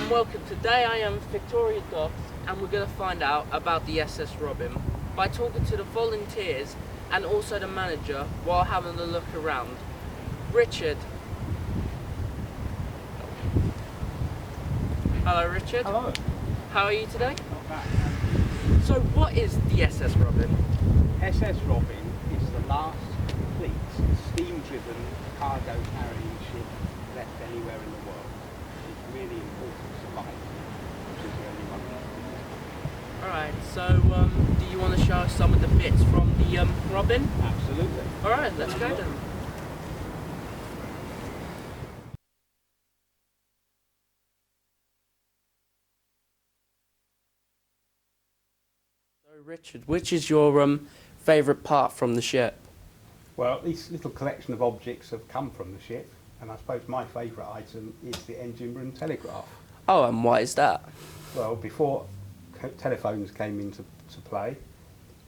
and welcome. Today I am Victoria Docks and we're going to find out about the SS Robin by talking to the volunteers and also the manager while having a look around. Richard. Hello Richard. Hello. How are you today? Not bad. So what is the SS Robin? SS Robin is the last complete steam-driven cargo carrying ship left anywhere in the world. It's really important to life, which is the only one. Alright, so do you want to show us some of the bits from the Robin? Absolutely. Alright, let's go then. So Richard, which is your favourite part from the ship? Well, this little collection of objects have come from the ship, and I suppose my favourite item is the engine room telegraph. Oh, and why is that? Well, before telephones came into play,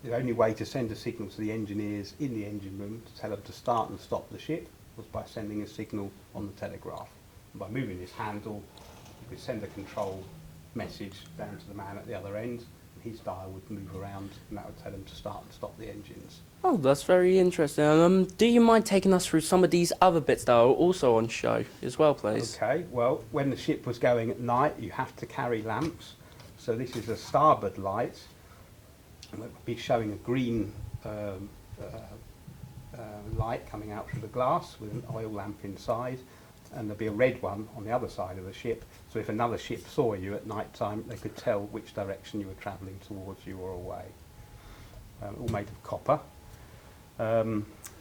the only way to send a signal to the engineers in the engine room to tell them to start and stop the ship was by sending a signal on the telegraph. And by moving this handle, you could send a control message down to the man at the other end, and his dial would move around, and that would tell him to start and stop the engines. Oh, that's very interesting. Do you mind taking us through some of these other bits that are also on show as well, please? Okay, well, when the ship was going at night, you have to carry lamps. So this is a starboard light, and it would be showing a green light coming out through the glass with an oil lamp inside, and there'll be a red one on the other side of the ship. So if another ship saw you at night time, they could tell which direction you were travelling towards you or away. All made of copper.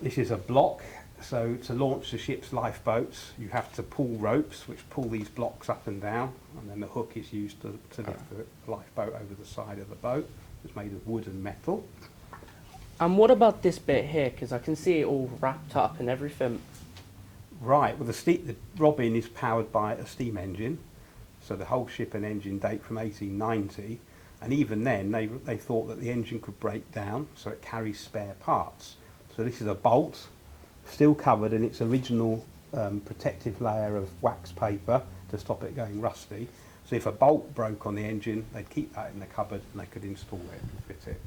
This is a block, so to launch the ship's lifeboats you have to pull ropes which pull these blocks up and down, and then the hook is used to lift the lifeboat over the side of the boat. It's made of wood and metal. And what about this bit here? Because I can see it all wrapped up and everything. Right, well the Robin is powered by a steam engine, so the whole ship and engine date from 1890, and even then they thought that the engine could break down, so it carries spare parts. So this is a bolt, still covered in its original protective layer of wax paper to stop it going rusty. So if a bolt broke on the engine, they'd keep that in the cupboard and they could install it and fit it.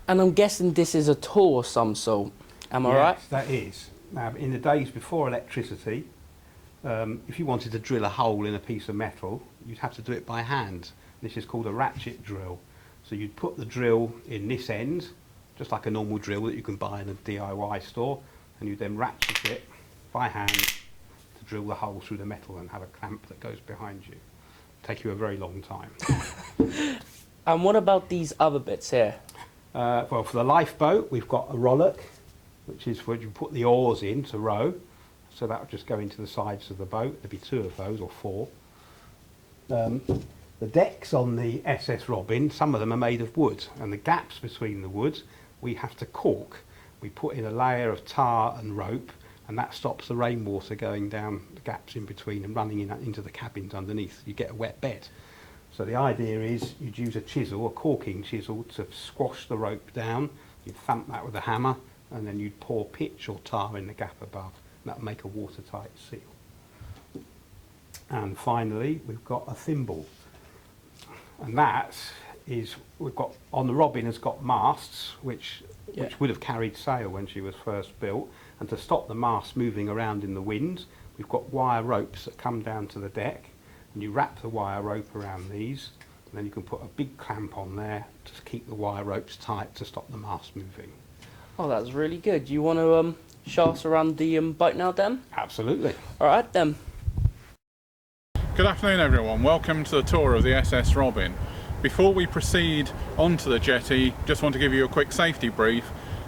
And I'm guessing this is a tool of some sort. Am I right? Yes, that is. Now, in the days before electricity, if you wanted to drill a hole in a piece of metal, you'd have to do it by hand. This is called a ratchet drill. So you'd put the drill in this end, just like a normal drill that you can buy in a DIY store, and you then ratchet it by hand to drill the hole through the metal and have a clamp that goes behind you. Take you a very long time. And what about these other bits here? Well, for the lifeboat, we've got a rollock, which is where you put the oars in to row. So that would just go into the sides of the boat. There'd be 2 of those, or 4. The decks on the SS Robin, some of them are made of wood, and the gaps between the wood we have to caulk. We put in a layer of tar and rope, and that stops the rainwater going down the gaps in between and running into the cabins underneath. You get a wet bed. So the idea is you'd use a chisel, a caulking chisel, to squash the rope down. You'd thump that with a hammer, and then you'd pour pitch or tar in the gap above. That would make a watertight seal. And finally, we've got a thimble. And that is, we've got, on the Robin has got masts, which would have carried sail when she was first built. And to stop the masts moving around in the wind, we've got wire ropes that come down to the deck. And you wrap the wire rope around these, and then you can put a big clamp on there to keep the wire ropes tight to stop the mast moving. Oh, that's really good. You want to show us around the boat now, then? Absolutely. All right, then. Good afternoon everyone, welcome to the tour of the SS Robin. Before we proceed onto the jetty, just want to give you a quick safety brief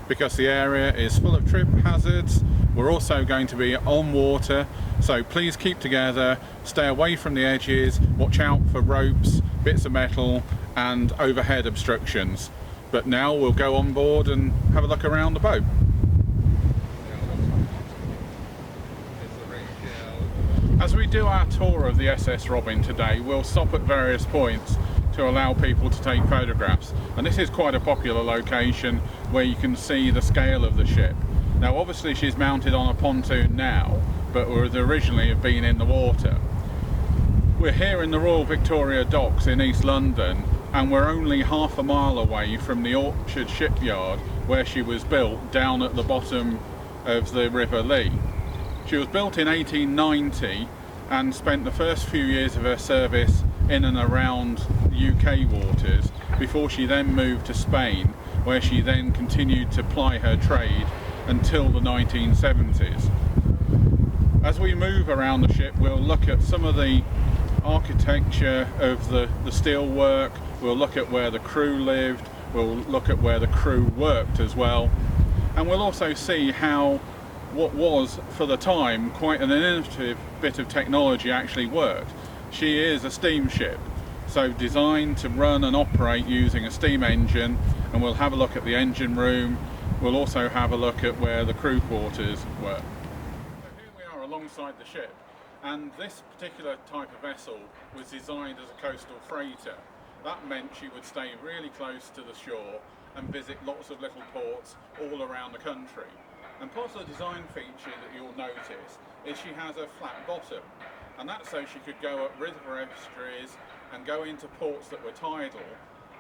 because the area is full of trip hazards. We're also going to be on water, so please keep together, stay away from the edges, watch out for ropes, bits of metal and overhead obstructions. But now we'll go on board and have a look around the boat. As we do our tour of the SS Robin today, we'll stop at various points to allow people to take photographs. And this is quite a popular location where you can see the scale of the ship. Now obviously she's mounted on a pontoon now, but would originally have been in the water. We're here in the Royal Victoria Docks in East London, and we're only half a mile away from the Orchard shipyard where she was built down at the bottom of the River Lee. She was built in 1890 and spent the first few years of her service in and around UK waters before she then moved to Spain, where she then continued to ply her trade until the 1970s. As we move around the ship, we'll look at some of the architecture of the steel work, we'll look at where the crew lived, we'll look at where the crew worked as well, and we'll also see how what was, for the time, quite an innovative bit of technology actually worked. She is a steamship, so designed to run and operate using a steam engine, and we'll have a look at the engine room. We'll also have a look at where the crew quarters were. So here we are alongside the ship, and this particular type of vessel was designed as a coastal freighter. That meant she would stay really close to the shore and visit lots of little ports all around the country. And part of the design feature that you'll notice is she has a flat bottom, and that's so she could go up river estuaries and go into ports that were tidal,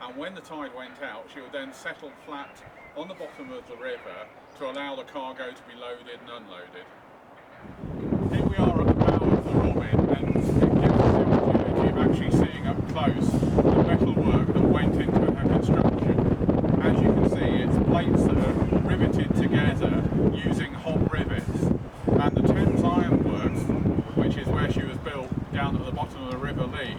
and when the tide went out she would then settle flat on the bottom of the river to allow the cargo to be loaded and unloaded. Here we are at the bow of the Robin, and it gives us the opportunity of actually seeing up close the metalwork that went into her construction. As you can see, it's plates that are riveted together using hot rivets, and the Thames Ironworks, which is where she was built down at the bottom of the River Lee,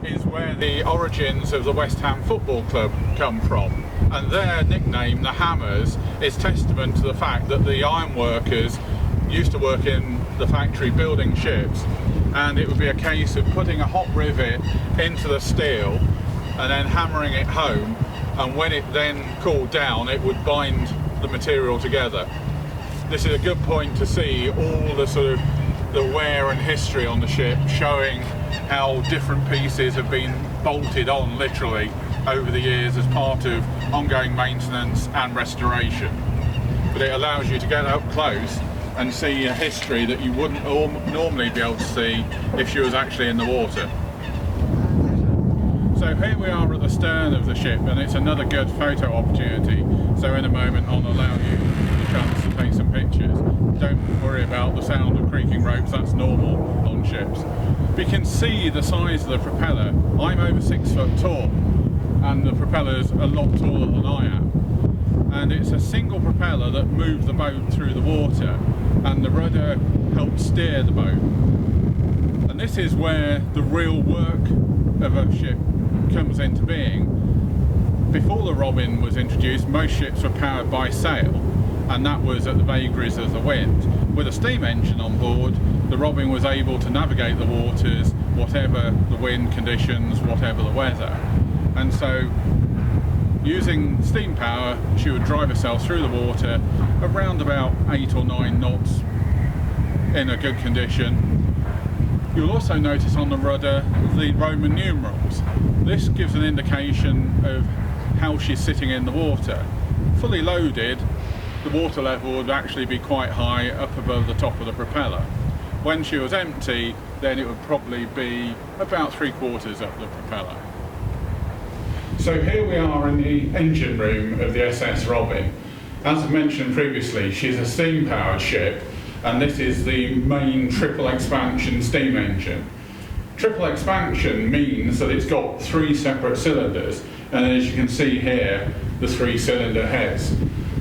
is where the origins of the West Ham Football Club come from, and their nickname, the Hammers, is testament to the fact that the ironworkers used to work in the factory building ships, and it would be a case of putting a hot rivet into the steel and then hammering it home, and when it then cooled down it would bind the material together. This is a good point to see all the sort of the wear and history on the ship, showing how different pieces have been bolted on literally over the years as part of ongoing maintenance and restoration. But it allows you to get up close and see a history that you wouldn't normally be able to see if she was actually in the water. So here we are at the stern of the ship, and it's another good photo opportunity. So in a moment I'll allow you the chance to take some pictures. Don't worry about the sound of creaking ropes, that's normal on ships. We can see the size of the propeller. I'm over 6 foot tall, and the propeller's a lot taller than I am. And it's a single propeller that moved the boat through the water, and the rudder helped steer the boat. And this is where the real work of a ship comes into being. Before the Robin was introduced, most ships were powered by sail, and that was at the vagaries of the wind. With a steam engine on board, the Robin was able to navigate the waters, whatever the wind conditions, whatever the weather. And so, using steam power, she would drive herself through the water around about 8 or 9 knots in a good condition. You'll also notice on the rudder the Roman numerals. This gives an indication of how she's sitting in the water. Fully loaded, the water level would actually be quite high up above the top of the propeller. When she was empty, then it would probably be about 3/4 up the propeller. So here we are in the engine room of the SS Robin. As I mentioned previously, she's a steam-powered ship, and this is the main triple expansion steam engine. Triple expansion means that it's got 3 separate cylinders, and as you can see here, the 3 cylinder heads.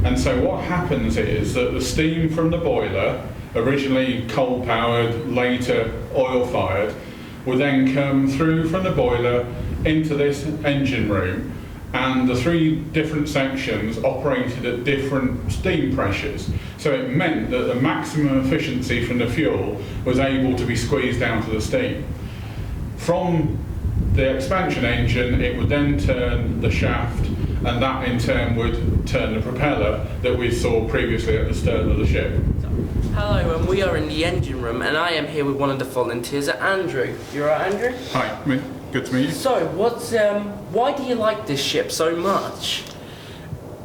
And so what happens is that the steam from the boiler, originally coal-powered, later oil-fired, will then come through from the boiler into this engine room, and the 3 different sections operated at different steam pressures. So it meant that the maximum efficiency from the fuel was able to be squeezed out of the steam. From the expansion engine, it would then turn the shaft, and that in turn would turn the propeller that we saw previously at the stern of the ship. Hello, and we are in the engine room, and I am here with one of the volunteers, Andrew. You alright, Andrew? Hi, good to meet you. So, why do you like this ship so much?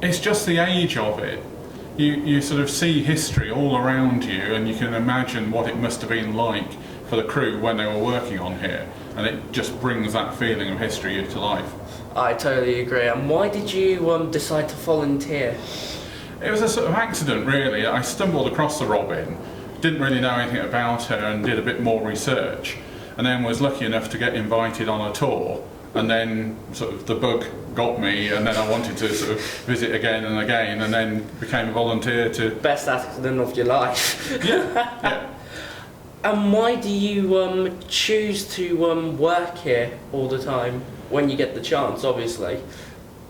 It's just the age of it. You sort of see history all around you, and you can imagine what it must have been like for the crew when they were working on here, and it just brings that feeling of history to life. I totally agree. And why did you decide to volunteer? It was a sort of accident, really. I stumbled across the Robin, didn't really know anything about her, and did a bit more research, and then was lucky enough to get invited on a tour, and then sort of the bug got me, and then I wanted to sort of visit again and again, and then became a volunteer to... Best accident of your life. Yeah. And why do you choose to work here all the time when you get the chance, obviously?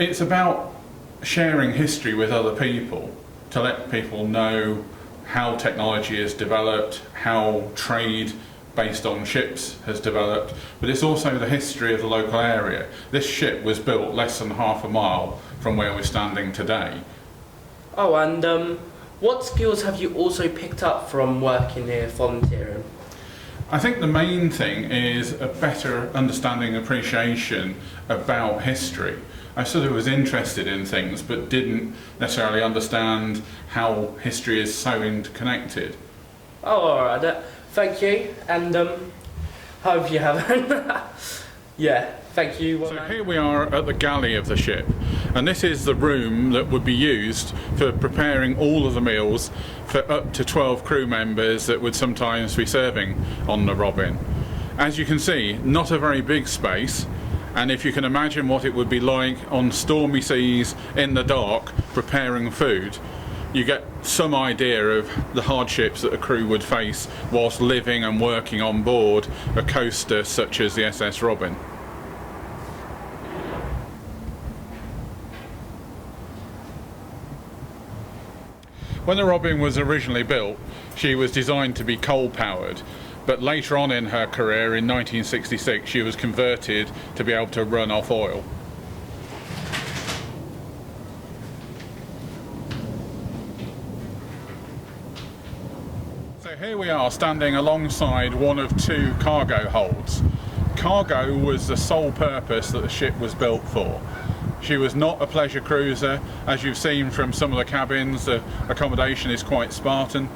It's about sharing history with other people, to let people know how technology has developed, how trade based on ships has developed, but it's also the history of the local area. This ship was built less than half a mile from where we're standing today. Oh, and what skills have you also picked up from working here, volunteering? I think the main thing is a better understanding, appreciation about history. I sort of was interested in things but didn't necessarily understand how history is so interconnected. Oh, alright, thank you, and hope you haven't. Yeah, thank you. So here we are at the galley of the ship, and this is the room that would be used for preparing all of the meals for up to 12 crew members that would sometimes be serving on the Robin. As you can see, not a very big space, and if you can imagine what it would be like on stormy seas in the dark preparing food, you get some idea of the hardships that a crew would face whilst living and working on board a coaster such as the SS Robin. When the Robin was originally built, she was designed to be coal-powered, but later on in her career, in 1966, she was converted to be able to run off oil. So here we are standing alongside one of two cargo holds. Cargo was the sole purpose that the ship was built for. She was not a pleasure cruiser. As you've seen from some of the cabins, the accommodation is quite Spartan.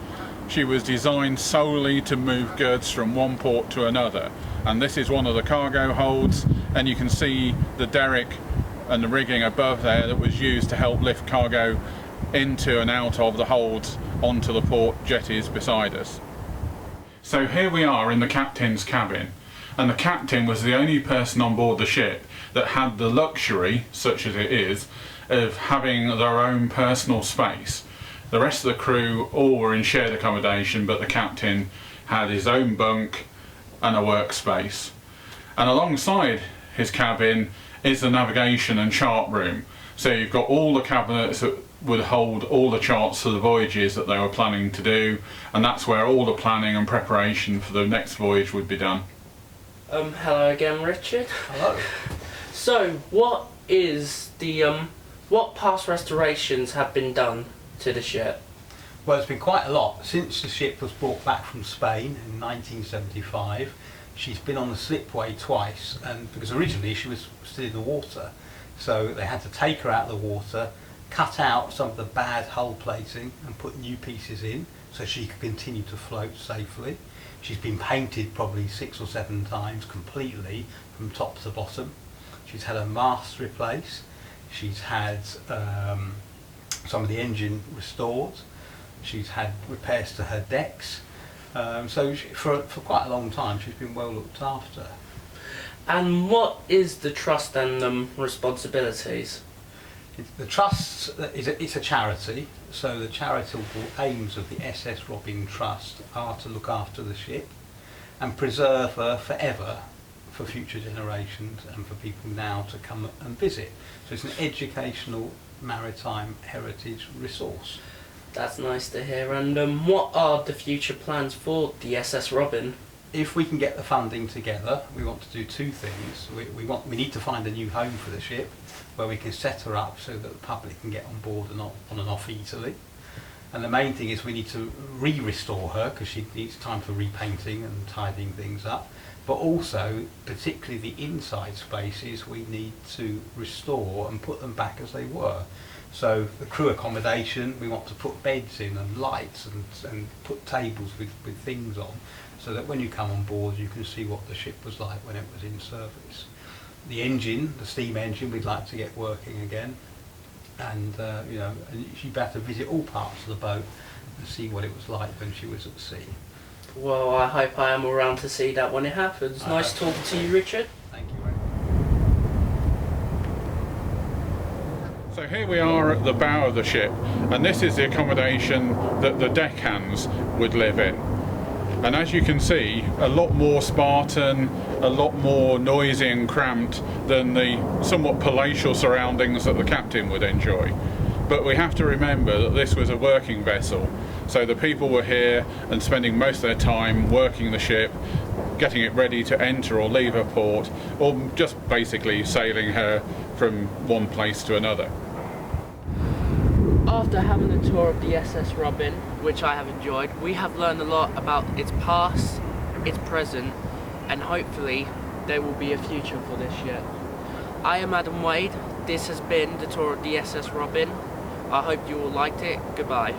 She was designed solely to move goods from one port to another, and this is one of the cargo holds, and you can see the derrick and the rigging above there that was used to help lift cargo into and out of the holds onto the port jetties beside us. So here we are in the captain's cabin, and the captain was the only person on board the ship that had the luxury, such as it is, of having their own personal space. The rest of the crew all were in shared accommodation, but the captain had his own bunk and a workspace. And alongside his cabin is the navigation and chart room. So you've got all the cabinets that would hold all the charts for the voyages that they were planning to do, and that's where all the planning and preparation for the next voyage would be done. Hello again, Richard. Hello. So, what is the what past restorations have been done to the ship? Well, it's been quite a lot. Since the ship was brought back from Spain in 1975, she's been on the slipway twice, and because originally she was still in the water, so they had to take her out of the water, cut out some of the bad hull plating and put new pieces in so she could continue to float safely. She's been painted probably 6 or 7 times completely from top to bottom. She's had her mast replaced. She's had some of the engine restored. She's had repairs to her decks. So for quite a long time she's been well looked after. And what is the trust and responsibilities? The trust it's a charity, so the charitable aims of the SS Robin Trust are to look after the ship and preserve her forever for future generations and for people now to come and visit. So it's an educational maritime heritage resource. That's nice to hear. And what are the future plans for the SS Robin? If we can get the funding together, we want to do 2 things. We need to find a new home for the ship where we can set her up so that the public can get on board and on and off easily. And the main thing is we need to restore her because she needs time for repainting and tidying things up. But also, particularly the inside spaces, we need to restore and put them back as they were. So the crew accommodation, we want to put beds in and lights and put tables with things on, so that when you come on board you can see what the ship was like when it was in service. The engine, the steam engine, we'd like to get working again, and you know, and she'd better visit all parts of the boat and see what it was like when she was at sea. Well, I hope I am around to see that when it happens. Nice talking to you, Richard. Thank you very much. So here we are at the bow of the ship, and this is the accommodation that the deckhands would live in. And as you can see, a lot more Spartan, a lot more noisy and cramped than the somewhat palatial surroundings that the captain would enjoy. But we have to remember that this was a working vessel, so the people were here and spending most of their time working the ship, getting it ready to enter or leave a port, or just basically sailing her from one place to another. After having a tour of the SS Robin, which I have enjoyed, we have learned a lot about its past, its present, and hopefully there will be a future for this ship. I am Adam Wade. This has been the tour of the SS Robin. I hope you all liked it. Goodbye.